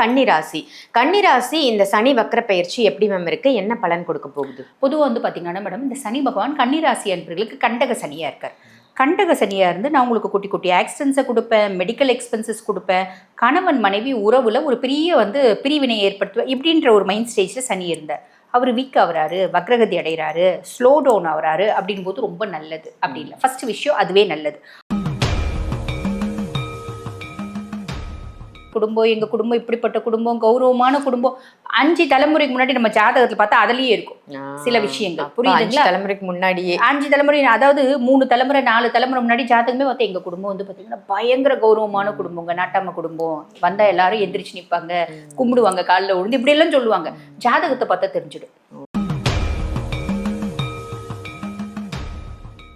கன்னிராசி. கன்னிராசி இந்த சனி வக்ர பயிற்சி எப்படி மேம் இருக்கு, என்ன பலன் கொடுக்க போகுது? பொதுவாக வந்து பார்த்தீங்கன்னா மேடம், இந்த சனி பகவான் கன்னிராசி அன்பர்களுக்கு கண்டக சனியாக இருக்கார். கண்டக சனியாக இருந்து நான் உங்களுக்கு குட்டி குட்டி ஆக்சிடென்ட்ஸை கொடுப்பேன், மெடிக்கல் எக்ஸ்பென்சஸ் கொடுப்பேன், கணவன் மனைவி உறவில் ஒரு பெரிய பிரிவினை ஏற்படுத்துவேன் இப்படின்ற ஒரு மைண்ட் ஸ்டேஜில் சனி இருந்தார். அவர் வீக் ஆகுறாரு, வக்ரகதி அடைகிறாரு, ஸ்லோ டவுன் ஆகுறாரு அப்படின் போது ரொம்ப நல்லது அப்படி இல்லை. ஃபர்ஸ்ட் விஷயம் அதுவே நல்லது. குடும்பம், எங்க குடும்பம் இப்படிப்பட்ட குடும்பம், கௌரவமான குடும்பம், 5 தலைமுறைக்கு முன்னாடி நம்ம ஜாதகத்துல பார்த்தா அதுலயே இருக்கும் சில விஷயங்கள். புரியுதுங்களா? 5 தலைமுறைக்கு முன்னாடியே 5 தலைமுறை, அதாவது 3 தலைமுறை 4 தலைமுறை முன்னாடி ஜாதகமே பார்த்தா எங்க குடும்பம் வந்து பாத்தீங்கன்னா பயங்கர கௌரவமான குடும்பங்க, நாட்டாம குடும்பம், வந்தா எல்லாரும் எந்திரிச்சு நிற்பாங்க, கும்பிடுவாங்க, காலில் விழுந்து இப்படி எல்லாம் சொல்லுவாங்க. ஜாதகத்தை பார்த்தா தெரிஞ்சிடும்.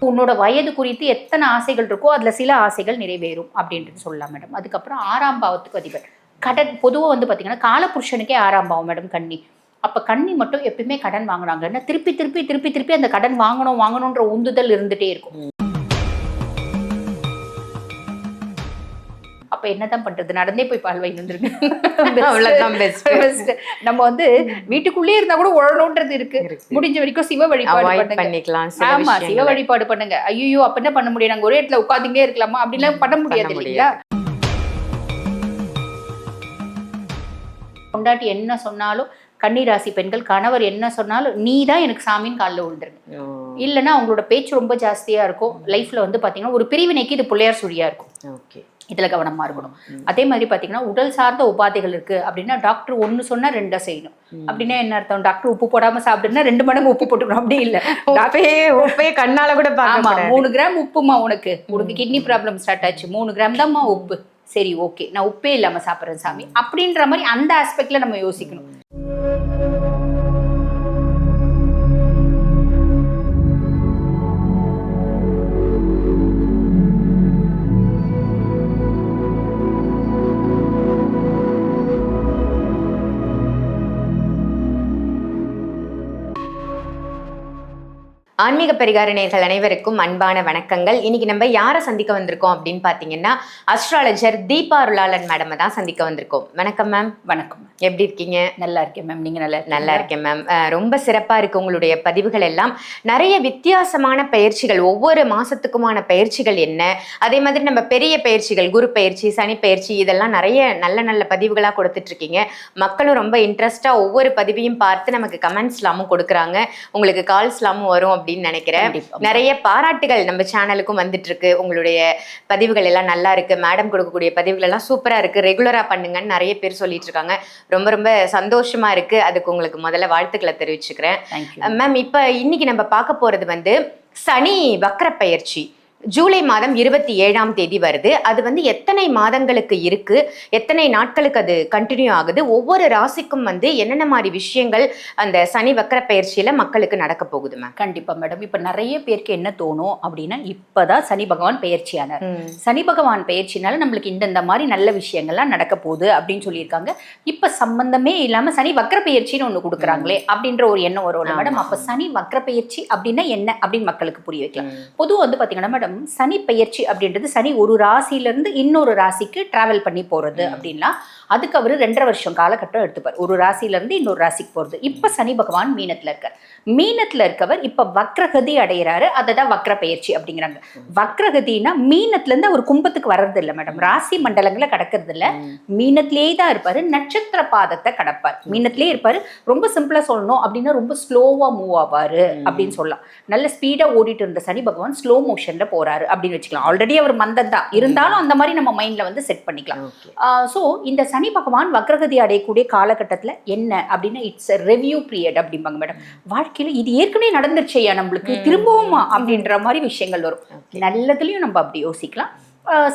உன்னோட வயது குறித்து எத்தனை ஆசைகள் இருக்கோ அதுல சில ஆசைகள் நிறைவேறும் அப்படின்றது சொல்லலாம் மேடம். அதுக்கப்புறம் 6ஆம் பாவத்துக்கு அதிபர் கடன். பொதுவாக வந்து பார்த்தீங்கன்னா காலபுருஷனுக்கே 6ஆம் பாவம் மேடம் கன்னி. அப்போ கன்னி மட்டும் எப்பயுமே கடன் வாங்குறாங்கன்னா திருப்பி திருப்பி திருப்பி திருப்பி அந்த கடன் வாங்கணுன்ற உந்துதல் இருந்துகிட்டே இருக்கும். அப்போ என்னதான் பண்றது, நடந்தே போய் பால் வாங்கி வந்துருங்க. நம்ம வந்து வீட்டுக்குள்ளேயே இருந்தா கூட உழணுன்றது இருக்கு. முடிஞ்ச வரைக்கும் சிவ வழிபாடு பண்ணிக்கலாம். ஆமா, சிவ வழிபாடு பண்ணுங்க. ஐயோ அப்ப என்ன பண்ண முடியும், நாங்க ஒரே இடத்துல உட்காந்துட்டே இருக்கலாமா அப்படின்லாம் பண்ண முடியாது இல்லைங்களா? கொண்டாட்டி என்ன சொன்னாலும், கன்னிராசி பெண்கள் கணவர் என்ன சொன்னாலும் நீ தான் எனக்கு சாமின்னு காலில் விழுந்துருங்க. இல்லைன்னா அவங்களோட பேச்சு ரொம்ப ஜாஸ்தியா இருக்கும். லைஃப்ல வந்து பாத்தீங்கன்னா ஒரு பிரிவினைக்கு இது பிள்ளையார் சுழியா இருக்கும். ஓகே, இதுல கவனமா இருக்கணும். அதே மாதிரி பாத்தீங்கன்னா உடல் சார்ந்த உபாதைகள் இருக்கு அப்படின்னா டாக்டர் 1 சொன்னா 2 செய்யணும். அப்படின்னா என்ன அர்த்தம், டாக்டர் உப்பு போடாம சாப்பிடுன்னா 2 மடங்கு உப்பு போட்டுக்கணும். அப்படி இல்ல, உப்பே கண்ணால கூட ஆமா 3 கிராம் உப்புமா, உனக்கு கிட்னி ப்ராப்ளம் ஸ்டார்ட் ஆச்சு, 3 கிராம் தான்மா உப்பு, சரி ஓகே நான் உப்பே இல்லாம சாப்பிட்றேன் சாமி அப்படின்ற மாதிரி அந்த ஆஸ்பெக்ட்ல நம்ம யோசிக்கணும். ஆன்மீக பரிகார நேயர்கள் அனைவருக்கும் அன்பான வணக்கங்கள். இன்னைக்கு நம்ம யாரை சந்திக்க வந்திருக்கோம் அப்படின்னு பாத்தீங்கன்னா அஸ்ட்ராலஜர் தீபா அருளாளன் மேடம் தான் சந்திக்க வந்திருக்கோம். வணக்கம் மேம். வணக்கம், எப்படி இருக்கீங்க? நல்லா இருக்கேன் மேம், நீங்க நல்லா இருக்கேன் மேம். ரொம்ப சிறப்பா இருக்கு உங்களுடைய பதிவுகள் எல்லாம். நிறைய வித்தியாசமான பயிற்சிகள், ஒவ்வொரு மாசத்துக்குமான பயிற்சிகள் என்ன, அதே மாதிரி நம்ம பெரிய பயிற்சிகள், குரு பயிற்சி, சனி பயிற்சி, இதெல்லாம் நிறைய நல்ல நல்ல பதிவுகளா கொடுத்துட்டு இருக்கீங்க. மக்களும் ரொம்ப இன்ட்ரெஸ்டா ஒவ்வொரு பதிவையும் பார்த்து நமக்கு கமெண்ட்ஸ்லாமும் கொடுக்குறாங்க, உங்களுக்கு கால்ஸ்லாமும் வரும் அப்படின்னு நினைக்கிறேன். நிறைய பாராட்டுகள் நம்ம சேனலுக்கும் வந்துட்டு இருக்கு. உங்களுடைய பதிவுகள் எல்லாம் நல்லா இருக்கு, மேடம் கொடுக்கக்கூடிய பதிவுகள் எல்லாம் சூப்பரா இருக்கு, ரெகுலரா பண்ணுங்கன்னு நிறைய பேர் சொல்லிட்டு இருக்காங்க. ரொம்ப ரொம்ப சந்தோஷமா இருக்கு. அதுக்கு உங்களுக்கு முதல்ல வாழ்த்துக்களை தெரிவிச்சுக்கிறேன் மேம். இப்ப இன்னைக்கு நம்ம பார்க்க போறது வந்து சனி வக்ர பயிற்சி. ஜூலை மாதம் 27ஆம் தேதி வருது. அது வந்து எத்தனை மாதங்களுக்கு இருக்கு, எத்தனை நாட்களுக்கு அது கண்டினியூ ஆகுது, ஒவ்வொரு ராசிக்கும் வந்து என்னென்ன மாதிரி விஷயங்கள் அந்த சனி வக்ர பயிற்சியில மக்களுக்கு நடக்க போகுது மேம்? கண்டிப்பா மேடம். இப்ப நிறைய பேருக்கு என்ன தோணும் அப்படின்னா, இப்பதான் சனி பகவான் பயிற்சியானார், சனி பகவான் பயிற்சினால நம்மளுக்கு இந்த மாதிரி நல்ல விஷயங்கள்லாம் நடக்க போகுது அப்படின்னு சொல்லியிருக்காங்க. இப்ப சம்பந்தமே இல்லாம சனி வக்ர பயிற்சின்னு ஒண்ணு கொடுக்குறாங்களே அப்படின்ற ஒரு எண்ணம் வரும் மேடம். அப்ப சனி வக்ர பயிற்சி அப்படின்னா என்ன அப்படின்னு மக்களுக்கு புரிய வைக்கலாம். பொதுவாக வந்து பாத்தீங்கன்னா மேடம், சனி பயிற்சி அப்படின்றது சனி ஒரு ராசியில இருந்து இன்னொரு ராசிக்கு டிராவல் பண்ணி போறது அப்படின்னா அதுக்கு அவரு 2.5 வருஷம் காலகட்டம் எடுத்துப்பார், ஒரு ராசியில இருந்து இன்னொரு ராசிக்கு போறது. இப்ப சனி பகவான் மீனத்துல இருக்கார். மீனத்துல இருக்கவர் இப்ப வக்ரகதி அடைகிறாரு, அததான் வக்ர பயிற்சி அப்படிங்கிறாங்க. வக்ரகதினா மீனத்துல இருந்து அவர் கும்பத்துக்கு வர்றது இல்லை மேடம், ராசி மண்டலங்களை கடக்கிறது இல்ல, மீனத்திலேயே தான் இருப்பாரு, நட்சத்திர பாதத்தை கடப்பார், மீனத்திலேயே இருப்பாரு. ரொம்ப சிம்பிளா சொல்லணும் அப்படின்னா ரொம்ப ஸ்லோவா மூவ் ஆவாரு அப்படின்னு சொல்லலாம். நல்ல ஸ்பீடா ஓடிட்டு இருந்த சனி பகவான் ஸ்லோ மோஷன்ல போறாரு அப்படின்னு வச்சுக்கலாம். ஆல்ரெடி அவர் மந்தம் தான் இருந்தாலும் அந்த மாதிரி நம்ம மைண்ட்ல வந்து செட் பண்ணிக்கலாம். சோ இந்த சனி பகவான் வக்ரகதி அடையக்கூடிய காலகட்டத்துல என்ன அப்படின்னா இட்ஸ் ரெவ்யூ பீரியட் அப்படிம்பாங்க மேடம். வாழ்க்கையில இது ஏற்கனவே நடந்துருச்சையா நம்மளுக்கு திரும்பவுமா அப்படின்ற மாதிரி விஷயங்கள் வரும். நல்லதுலயும் நம்ம அப்படி யோசிக்கலாம்.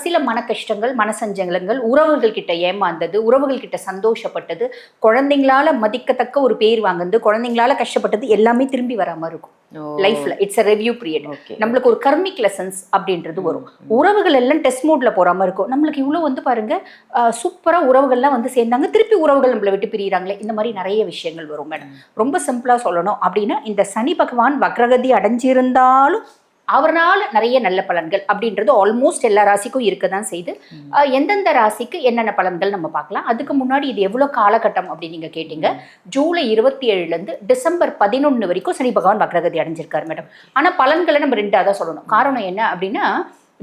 சில மன கஷ்டங்கள், மனசஞ்சலங்கள், உறவுகள் கிட்ட ஏமாந்தது, உறவுகள் கிட்ட சந்தோஷப்பட்டது, குழந்தைங்களால மதிக்கத்தக்க ஒரு பேர் வாங்குது, குழந்தைங்களால கஷ்டப்பட்டது எல்லாமே திரும்பி வராம இருக்கும் லைஃப்ல. It's a review period. நம்மளுக்கு ஒரு கர்மிக் லெசன்ஸ் அப்படின்றது வரும். உறவுகள் எல்லாம் டெஸ்ட் மோட்ல போறாம இருக்கும். நம்மளுக்கு இவ்வளவு வந்து பாருங்க சூப்பரா உறவுகள்லாம் வந்து சேர்ந்தாங்க, திருப்பி உறவுகள் நம்மளை விட்டு பிரிகிறாங்களே, இந்த மாதிரி நிறைய விஷயங்கள் வரும் மேடம். ரொம்ப சிம்பிளா சொல்லணும் அப்படின்னா இந்த சனி பகவான் வக்ரகதி அடைஞ்சிருந்தாலும் அவரால் நிறைய நல்ல பலன்கள் அப்படின்றது ஆல்மோஸ்ட் எல்லா ராசிக்கும் இருக்க தான் செய்து. எந்தெந்த ராசிக்கு என்னென்ன பலன்கள் நம்ம பார்க்கலாம். அதுக்கு முன்னாடி இது எவ்வளோ காலகட்டம் அப்படின்னு நீங்கள் கேட்டீங்க. ஜூலை 27 டிசம்பர் 11 வரைக்கும் சனி பகவான் வக்ரகதி அடைஞ்சிருக்காரு மேடம். ஆனால் பலன்களை நம்ம 2ஆக தான் சொல்லணும். காரணம் என்ன அப்படின்னா,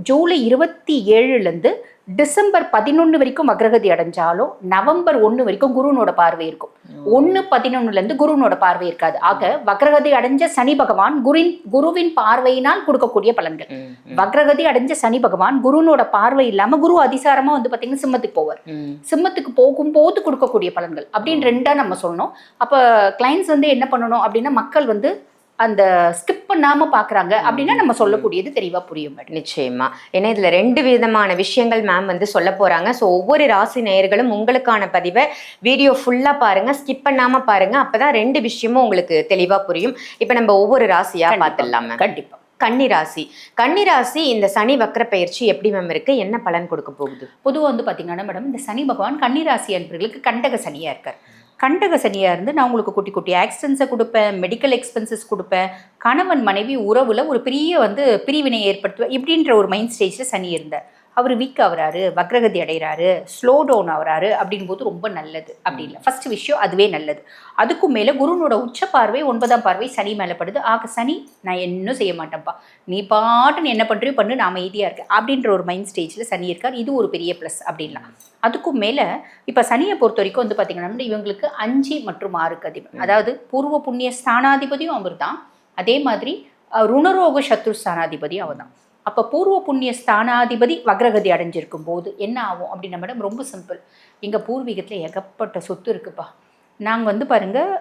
ஜூலை 27 டிசம்பர் 11 வரைக்கும் வக்ரகதி அடைஞ்சாலும் நவம்பர் 1 வரைக்கும் குருனோட பார்வை இருக்கும். 1/11 குருனோட பார்வை இருக்காது. ஆக வக்ரகதி அடைஞ்ச சனி பகவான் குருவின் பார்வையினால் கொடுக்கக்கூடிய பலன்கள். வக்ரகதி அடைஞ்ச சனி பகவான் குருனோட பார்வை இல்லாம குரு அதிசாரமா வந்து பாத்தீங்கன்னா சிம்மத்துக்கு போவார். சிம்மத்துக்கு போகும்போது கொடுக்கக்கூடிய பலன்கள் அப்படின்னு 2ஆ நம்ம சொல்லணும். அப்ப கிளைண்ட்ஸ் வந்து என்ன பண்ணணும் அப்படின்னா, மக்கள் வந்து அந்த ஸ்கிப் பண்ணாம பாக்குறாங்க அப்படின்னா நம்ம சொல்லக்கூடியது தெளிவா புரியும். நிச்சயமா. ஏன்னா இதுல 2 விதமான விஷயங்கள் மேம் வந்து சொல்ல போறாங்க. ஸோ ஒவ்வொரு ராசி நேயர்களும் உங்களுக்கான பதிவை வீடியோ ஃபுல்லா பாருங்க, ஸ்கிப் பண்ணாம பாருங்க. அப்பதான் 2 விஷயமும் உங்களுக்கு தெளிவா புரியும். இப்ப நம்ம ஒவ்வொரு ராசியா பார்த்துடலாம். கண்டிப்பா. கன்னிராசி இந்த சனி வக்ர பயிற்சி எப்படி மேம் இருக்கு, என்ன பலன் கொடுக்க போகுது? பொதுவாக வந்து பாத்தீங்கன்னா மேடம், இந்த சனி பகவான் கன்னிராசி அன்பர்களுக்கு கண்டக சனியா இருக்கார். கண்டக சனியாக இருந்து நான் உங்களுக்கு குட்டி குட்டி ஆக்சிடென்ட்ஸை கொடுப்பேன், மெடிக்கல் எக்ஸ்பென்சஸ் கொடுப்பேன், கணவன் மனைவி உறவில் ஒரு பெரிய பிரிவினை ஏற்படுத்துவேன் இப்படின்ற ஒரு மைண்ட் ஸ்டேஜில் சனி இருந்தார். அவர் வீக் ஆகுறாரு, வக்ரகதி அடைகிறாரு, ஸ்லோ டவுன் ஆகுறாரு அப்படின் போது ரொம்ப நல்லது அப்படி இல்லை. ஃபர்ஸ்ட் விஷயம் அதுவே நல்லது. அதுக்கும் மேலே குருனோட உச்ச பார்வை 9ஆம் பார்வை சனி மேலே படுது. ஆக சனி நான் இன்னும் செய்ய மாட்டேன்ப்பா, நீ பாட்டு நீ என்ன பண்ணுறியோ பண்ணு, நான் அமைதியாக இருக்கேன் அப்படின்ற ஒரு மைண்ட் ஸ்டேஜில் சனி இருக்கார். இது ஒரு பெரிய ப்ளஸ் அப்படின்லாம். அதுக்கும் மேலே இப்போ சனியை பொறுத்த வரைக்கும் வந்து பார்த்தீங்கன்னா இவங்களுக்கு 5 மற்றும் 6 அதிபதி, அதாவது பூர்வ புண்ணிய ஸ்தானாதிபதியும் அவர் தான், அதே மாதிரி ருணரோக சத்ரு ஸ்தானாதிபதியும் அவர் தான். அப்போ பூர்வ புண்ணிய ஸ்தானாதிபதி வக்ரகதி அடைஞ்சிருக்கும் போது என்ன ஆகும் அப்படின்னா மேடம், ரொம்ப சிம்பிள். எங்கள் பூர்வீகத்தில் ஏகப்பட்ட சொத்து இருக்குப்பா. நாங்கள் வந்து பாருங்கள்,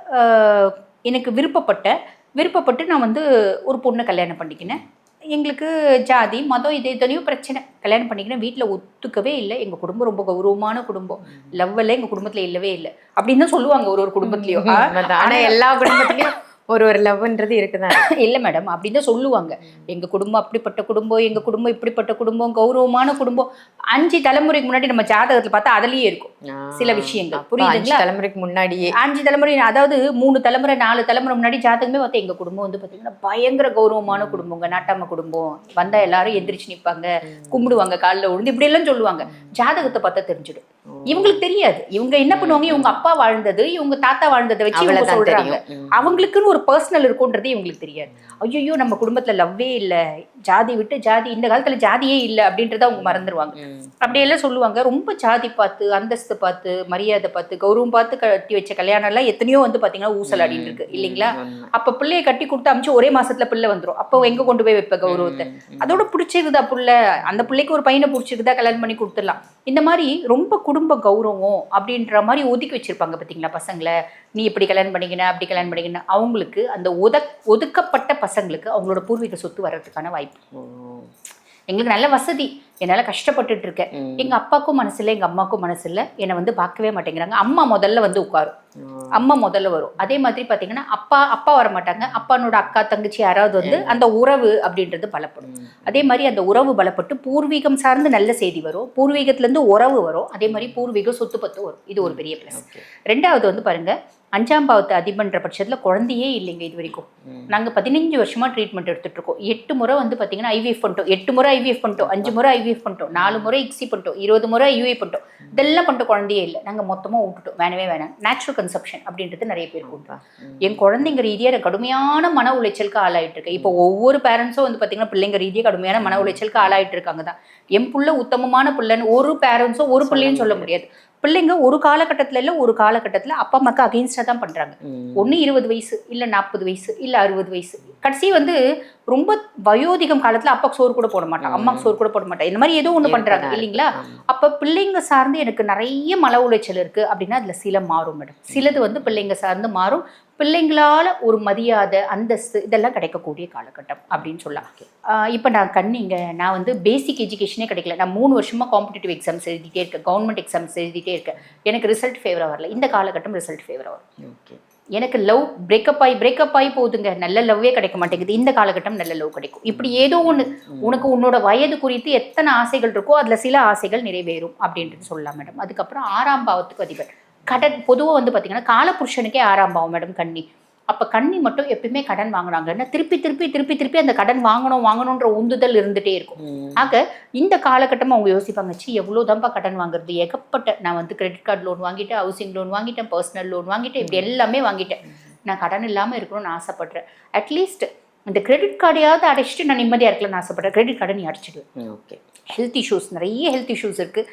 எனக்கு விருப்பப்பட்டு நான் வந்து ஒரு பொண்ணை கல்யாணம் பண்ணிக்கினேன். எங்களுக்கு ஜாதி மதம் இது எத்தனையோ பிரச்சனை, கல்யாணம் பண்ணிக்கினேன், வீட்டில் ஒத்துக்கவே இல்லை. எங்கள் குடும்பம் ரொம்ப கௌரவமான குடும்பம், லவ்வெல்லாம் எங்கள் குடும்பத்தில் இல்லவே இல்லை அப்படின்னு தான் சொல்லுவாங்க ஒரு குடும்பத்துலேயும். ஆனால் எல்லா குடும்பத்துலேயும் ஒரு லவ்ன்றது இருக்குதான். இல்லை மேடம், அப்படின்னு தான் சொல்லுவாங்க. எங்கள் குடும்பம் அப்படிப்பட்ட குடும்பம், எங்கள் குடும்பம் இப்படிப்பட்ட குடும்பம், கௌரவமான குடும்பம். 5 தலைமுறைக்கு முன்னாடி நம்ம ஜாதகத்தில் பார்த்தா அதுலேயே இருக்கும் சில விஷயங்கள். புரியுதுங்களா? 5 தலைமுறைக்கு முன்னாடியே, 5 தலைமுறை, அதாவது 3 தலைமுறை 4 தலைமுறை முன்னாடி ஜாதகமே பார்த்தா எங்கள் குடும்பம் வந்து பார்த்தீங்கன்னா பயங்கர கௌரவமான குடும்பங்க, நாட்டாம குடும்பம். வந்தால் எல்லாரும் எந்திரிச்சு நிற்பாங்க, கும்பிடுவாங்க, காலில் விழுந்து இப்படியெல்லாம் சொல்லுவாங்க. ஜாதகத்தை பார்த்தா தெரிஞ்சிடும். இவங்களுக்கு தெரியாது. இவங்க என்ன பண்ணுவாங்க, இவங்க அப்பா வாழ்ந்தது, இவங்க தாத்தா வாழ்ந்ததை வச்சு இவங்க சொல்றாங்க. அவங்களுக்குன்னு ஒரு பர்சனல் இருக்குன்றது இவங்களுக்கு தெரியாது. ஐயோ நம்ம குடும்பத்துல லவ்வே இல்லை, ஜாதி விட்டு ஜாதி, இந்த காலத்துல ஜாதியே இல்லை அப்படின்றத அவங்க மறந்துடுவாங்க. அப்படியெல்லாம் சொல்லுவாங்க. ரொம்ப ஜாதி பார்த்து, அந்தஸ்து பார்த்து, மரியாதை பார்த்து, கௌரவம் பார்த்து கட்டி வச்ச கல்யாணம் எல்லாம் எத்தனையோ வந்து பாத்தீங்கன்னா ஊசலாடிட்டு இருக்கு இல்லைங்களா? அப்ப பிள்ளையை கட்டி கொடுத்து அமிச்சு ஒரே மாசத்துல பிள்ளை வந்துடும். அப்போ எங்க கொண்டு போய் வைப்ப கௌரவத்தை? அதோட பிடிச்சிருக்குதா பிள்ளை, அந்த பிள்ளைக்கு ஒரு பையனை பிடிச்சிருக்குதா, கல்யாணம் பண்ணி கொடுத்துடலாம். இந்த மாதிரி ரொம்ப குடும்ப கௌரவம் அப்படின்ற மாதிரி ஒதுக்கி வச்சிருப்பாங்க பார்த்தீங்களா பசங்களை. நீ இப்படி கல்யாணம் பண்ணிக்கின, அப்படி கல்யாணம் பண்ணிக்கின. அவங்களுக்கு அந்த ஒதுக்கப்பட்ட பசங்களுக்கு அவங்களோட பூர்வீக சொத்து வர்றதுக்கான வாய்ப்பு. எங்களுக்கு நல்ல வசதி, என்னால் கஷ்டப்பட்டுட்டு இருக்கேன், எங்கள் அப்பாவுக்கும் மனசு இல்லை, எங்கள் அம்மாவுக்கும் மனசு இல்லை, என்னை வந்து பார்க்கவே மாட்டேங்கிறாங்க. அம்மா முதல்ல வந்து உட்காரும், அம்மா முதல்ல வரும். அதே மாதிரி பார்த்தீங்கன்னா அப்பா வர மாட்டாங்க, அப்பானோட அக்கா தங்கச்சி யாராவது வந்து அந்த உறவு அப்படின்றது பலப்படும். அதே மாதிரி அந்த உறவு பலப்பட்டு பூர்வீகம் சார்ந்து நல்ல செய்தி வரும், பூர்வீகத்துலேருந்து உறவு வரும். அதே மாதிரி பூர்வீகம் சொத்து பத்து வரும். இது ஒரு பெரிய ப்ளஸ். 2வது வந்து பாருங்க, 5ஆம் பாவத்தை அதிபன்ற பட்சத்தில் குழந்தையே இல்லைங்க இது வரைக்கும். நாங்கள் 15 வருஷமா ட்ரீட்மெண்ட் எடுத்துட்டு இருக்கோம். 8 முறை வந்து பார்த்தீங்கன்னா ஐவிஎஃப் பண்ணிட்டோம், 8 முறை ஐவிஎஃப் பண்ணிட்டோம், 5 முறை ஐவிஎஃப் பண்ணிட்டோம், 4 முறை இக்ஸி பண்ணிட்டோம், 20 முறை ஐயூஏ பண்ணிட்டோம். இதெல்லாம் பண்ணிட்டு குழந்தையே இல்லை. நாங்கள் மொத்தமாக விட்டுட்டோம், வேணவே வேணாம். நேச்சுரல் கன்செப்ஷன் அப்படின்றது நிறைய பேர் கொடுப்போம். என் குழந்தைங்க ரீதியாக கடுமையான மன உளைச்சலுக்கு ஆளாயிட்டு இருக்கு. இப்போ ஒவ்வொரு பேரண்ட்ஸும் வந்து பார்த்தீங்கன்னா பிள்ளைங்க ரீதியாக கடுமையான மன உளைச்சலுக்கு ஆளாயிட்டு இருக்காங்க தான். என் புள்ள உத்தமமான பிள்ளைன்னு ஒரு பேரண்ட்ஸும் ஒரு பிள்ளைன்னு சொல்ல முடியாது. பிள்ளைங்க ஒரு காலகட்டத்தில் இல்லை, ஒரு காலகட்டத்தில் அப்பா அம்மாக்கு அகெயின்ஸ்டாக தான் பண்ணுறாங்க. ஒன்று 20 வயசு, இல்லை 40 வயசு, இல்லை 60 வயசு. கடைசி வந்து ரொம்ப வயோதிகம் காலத்தில் அப்பாவுக்கு சோறு கூட போட மாட்டான், அம்மாவுக்கு சோறு கூட போட மாட்டான். இந்த மாதிரி ஏதோ ஒன்று பண்ணுறாங்க இல்லைங்களா? அப்போ பிள்ளைங்க சார்ந்து எனக்கு நிறைய மன உளைச்சல் இருக்குது அப்படின்னா அதில் சில மாறும் மேடம். சிலது வந்து பிள்ளைங்க சார்ந்து மாறும். பிள்ளைங்களால ஒரு மரியாதை, அந்தஸ்து இதெல்லாம் கிடைக்கக்கூடிய காலகட்டம் அப்படின்னு சொல்லலாம். இப்போ நான் நான் வந்து பேசிக் எஜுகேஷனே கிடைக்கல. நான் 3 வருஷமாக காம்படிட்டிவ் எக்ஸாம்ஸ் எழுதிட்டே இருக்கேன், கவர்மெண்ட் எக்ஸாம்ஸ் எழுதிட்டே இருக்கேன். எனக்கு ரிசல்ட் ஃபேவராக வரல. இந்த காலகட்டம் ரிசல்ட் ஃபேவராக வரும். எனக்கு லவ் பிரேக்கப் ஆகி போகுதுங்க, நல்ல லவ்வே கிடைக்க மாட்டேங்குது. இந்த காலகட்டம் நல்ல லவ் கிடைக்கும். இப்படி ஏதோ ஒன்று உனக்கு உன்னோட வயது குறித்து எத்தனை ஆசைகள் இருக்கோ அதில் சில ஆசைகள் நிறைவேறும் அப்படின்றது சொல்லலாம் மேடம். அதுக்கப்புறம் 6ஆம் பாவத்துக்கு அதிபர் கடன். பொதுவாக வந்து பார்த்தீங்கன்னா காலபுருஷனுக்கே 6ஆம் பாவம் மேடம் கன்னி. அப்ப கன்னி மட்டும் எப்பயுமே கடன் வாங்குறாங்கன்னா திருப்பி திருப்பி திருப்பி திருப்பி அந்த கடன் வாங்கணும்ன்ற உந்துதல் இருந்துட்டே இருக்கும். ஆக இந்த காலகட்டம் அவங்க யோசிப்பாங்க, எவ்வளவுதான்ப்பா கடன் வாங்குறது, ஏகப்பட்ட நான் வந்து கிரெடிட் கார்டு லோன் வாங்கிட்டேன், ஹவுசிங் லோன் வாங்கிட்டேன், பர்சனல் லோன் வாங்கிட்டேன், இப்படி எல்லாமே வாங்கிட்டேன், நான் கடன் இல்லாம இருக்கணும்னு ஆசைப்படுறேன். அட்லீஸ்ட் இந்த கிரெடிட் கார்டையாவது அடைச்சிட்டு நான் நிம்மதியா இருக்கலாம்னு ஆசைப்படுறேன். கிரெடிட் கார்டை நீ அடைச்சிடு. ஓகே, ஹெல்த் இஷ்யூஸ், நிறைய ஹெல்த் இஷ்யூஸ் இருக்குது,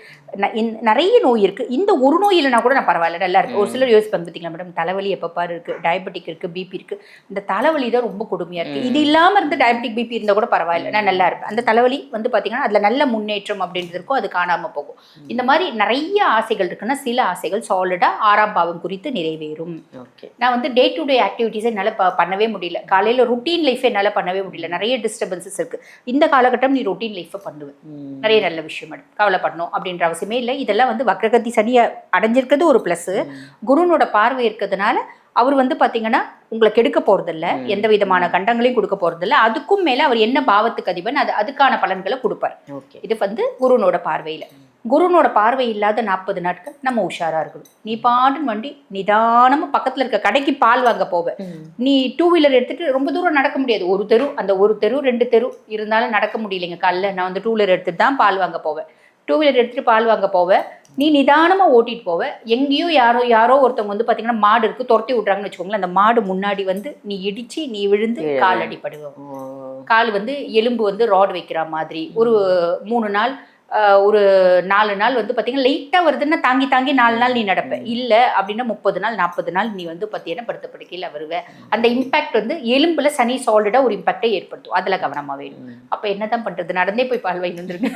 நிறைய நோய் இருக்குது. இந்த ஒரு நோய் இல்லைனா கூட நான் பரவாயில்ல, நல்லா இருக்குது. ஒரு சிலர் யோசிப்பாங்க பார்த்தீங்களா மேடம், தலைவலி எப்போ பாரு இருக்குது, டயபெட்டிக் இருக்குது, பிபி இருக்குது, இந்த தலைவலி தான் ரொம்ப கொடுமையாக இருக்குது. இது இல்லாமல் இருந்து டயபெட்டிக் பிபி இருந்தால் கூட பரவாயில்ல, நான் நல்லா இருப்பேன். அந்த தலைவலி வந்து பார்த்தீங்கன்னா அதில் நல்ல முன்னேற்றம் அப்படின்றது இருக்கும், அது காணாமல் போகும். இந்த மாதிரி நிறைய ஆசைகள் இருக்குன்னா சில ஆசைகள் சாலிடாக 6ஆம் பாவம் குறித்து நிறைவேறும். நான் வந்து டே டு டே ஆக்டிவிட்டீஸை என்னால் பண்ணவே முடியல, காலையில் ருட்டீன் லைஃபை என்னால் பண்ணவே முடியல, நிறைய டிஸ்டர்பன்சஸ் இருக்குது. இந்த காலகட்டம் நீ ருட்டீன் லைஃப்பை பண்ணுவேன், நிறைய நல்ல விஷயம் மேடம், கவலைப்படணும் அப்படின்ற அவசியமே இல்லை. இதெல்லாம் வந்து வக்ரகதி சனியை அடைஞ்சிருக்கிறது ஒரு ப்ளஸ். குருனோட பார்வை இருக்கிறதுனால அவர் வந்து பார்த்தீங்கன்னா உங்களை கெடுக்க போறதில்ல, எந்த விதமான கண்டங்களையும் கொடுக்க போறதில்ல. அதுக்கும் மேல அவர் என்ன பாவத்துக்கு அதிபன் அதுக்கான பலன்களை கொடுப்பார். இது வந்து குருனோட பார்வையில. குருனோட பார்வை இல்லாத 40 நாட்கள் நம்ம உஷாரா இருக்கணும். நீ பாட்டுன்னு வண்டி நிதானமா பக்கத்துல இருக்க கடைக்கு பால் வாங்க போவ, நீ 2 வீலர் எடுத்துட்டு ரொம்ப தூரம் நடக்க முடியாது, ஒரு தெரு, அந்த ஒரு தெரு 2 தெரு இருந்தாலும் நடக்க முடியலைங்க காலைல, நான் வந்து 2 வீலர் எடுத்துட்டு தான் பால் வாங்க போவேன். 2 வீலர் எடுத்துட்டு பால் வாங்க போவேன், நீ நிதானமா ஓட்டிட்டு போவ. எங்கேயோ யாரோ ஒருத்தவங்க வந்து பாத்தீங்கன்னா மாடு இருக்கு, துரத்தி விட்றாங்கன்னு வச்சுக்கோங்களேன், அந்த மாடு முன்னாடி வந்து நீ இடிச்சு நீ விழுந்து கால் அடிப்படுவோம். கால் வந்து எலும்பு வந்து ராட் வைக்கிற மாதிரி ஒரு 3 நாள், ஒரு 4 நாள் வந்து பார்த்தீங்கன்னா லைட்டாக வருதுன்னா தாங்கி 4 நாள் நீ நடப்ப. இல்லை அப்படின்னா 30 நாள் 40 நாள் நீ வந்து பார்த்தீங்கன்னா படுத்த படுக்கையில் வருவேன். அந்த இம்பாக்ட் வந்து எலும்புல சனி சாலிடாக ஒரு இம்பாக்டை ஏற்படுத்தும். அதில் கவனமாக வேணும். அப்போ என்னதான் பண்ணுறது, நடந்தே போய் பால் வாங்கி வந்துருங்க.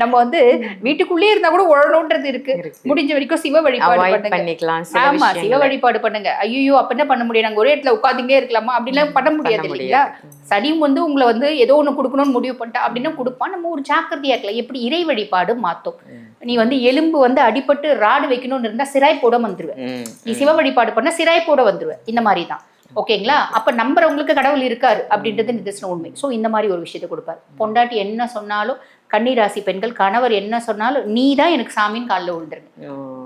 நம்ம வந்து வீட்டுக்குள்ளேயே இருந்தால் கூட உழணுன்றது இருக்கு. முடிஞ்ச வரைக்கும் சிவ வழிபாடு பண்ணிக்கலாம். ஆமா, சிவ வழிபாடு பண்ணுங்க. ஐயோ அப்ப என்ன பண்ண முடியும், நாங்கள் ஒரே இடத்துல உட்காந்துட்டே இருக்கலாமா அப்படின்லாம் பண்ண முடியாது இல்லைங்களா. சனியும் வந்து உங்களை வந்து ஏதோ ஒன்று கொடுக்கணும்னு முடிவு பண்ணிட்டா அப்படின்னா கொடுப்பான். நம்ம ஒரு ஜாக்கிரதையா இருக்கலாம். எப்படி இறை வழிபாடு மாத்தோம். நீ வந்து எலும்பு வந்து அடிபட்டு ராடு வைக்கணும்னு இருந்தா சிராய் போட வந்துருவேன். நீ சிவ வழிபாடு பண்ண சிராய் போட வந்துருவேன். இந்த மாதிரி தான். ஓகேங்களா. அப்ப நம்புறவங்களுக்கு கடவுள் இருக்காரு அப்படின்றது நிதர்சன உண்மை. ஸோ இந்த மாதிரி ஒரு விஷயத்தை கொடுப்பாரு. பொண்டாட்டி என்ன சொன்னாலும், கன்னிராசி பெண்கள் கணவர் என்ன சொன்னாலும் நீ தான் எனக்கு சாமின்னு காலில் விழுந்துருங்க.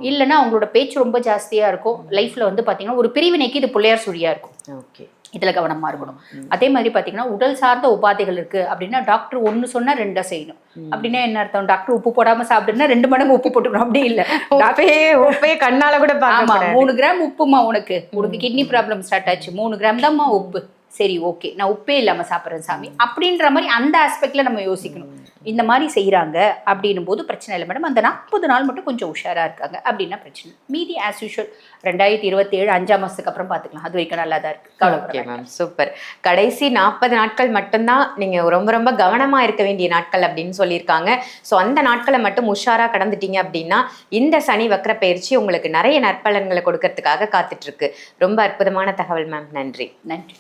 இல்லைன்னா அவங்களோட பேச்சு ரொம்ப ஜாஸ்தியா இருக்கும். லைஃப்ல வந்து பாத்தீங்கன்னா ஒரு பிரிவினைக்கு இது பிள்ளையார் சுழியா இருக்கும். ஓகே, இதில் கவனமாக இருக்கணும். அதே மாதிரி பார்த்தீங்கன்னா உடல் சார்ந்த உபாதைகள் இருக்குது அப்படின்னா டாக்டர் 1 சொன்னால் 2 செய்யணும். அப்படின்னா என்ன அர்த்தம், டாக்டர் உப்பு போடாமல் சாப்பிடுன்னா 2 மடங்கு உப்பு போட்டுக்கணும். அப்படி இல்லை, உப்பே கண்ணால கூட பார்க்கமா 3 கிராம் உப்புமா, உனக்கு கிட்னி ப்ராப்ளம் ஸ்டார்ட் ஆச்சு, 3 கிராம் தான்மா உப்பு, சரி ஓகே நான் உப்பே இல்லாமல் சாப்பிட்றேன் சாமி அப்படின்ற மாதிரி அந்த ஆஸ்பெக்ட்ல நம்ம யோசிக்கணும். இந்த மாதிரி செய்கிறாங்க அப்படின்னும் போது பிரச்சனை இல்லை மேடம். அந்த 40 நாள் மட்டும் கொஞ்சம் உஷாராக இருக்காங்க அப்படின்னா பிரச்சனை. மீதி ஆஸ் யூஷுவல் 2027 5ஆம் மாதத்துக்கு அப்புறம் பார்த்துக்கலாம். அது வரைக்கும் நல்லா தான் இருக்கு. Ma'am super. கடைசி 40 நாட்கள் மட்டும்தான் நீங்கள் ரொம்ப ரொம்ப கவனமாக இருக்க வேண்டிய நாட்கள் அப்படின்னு சொல்லியிருக்காங்க. ஸோ அந்த நாட்களை மட்டும் உஷாராக கடந்துட்டீங்க அப்படின்னா இந்த சனி வக்ர பயிற்சி உங்களுக்கு நிறைய நற்பலன்களை கொடுக்கறதுக்காக காத்துட்ருக்கு. ரொம்ப அற்புதமான தகவல் மேம். நன்றி. நன்றி.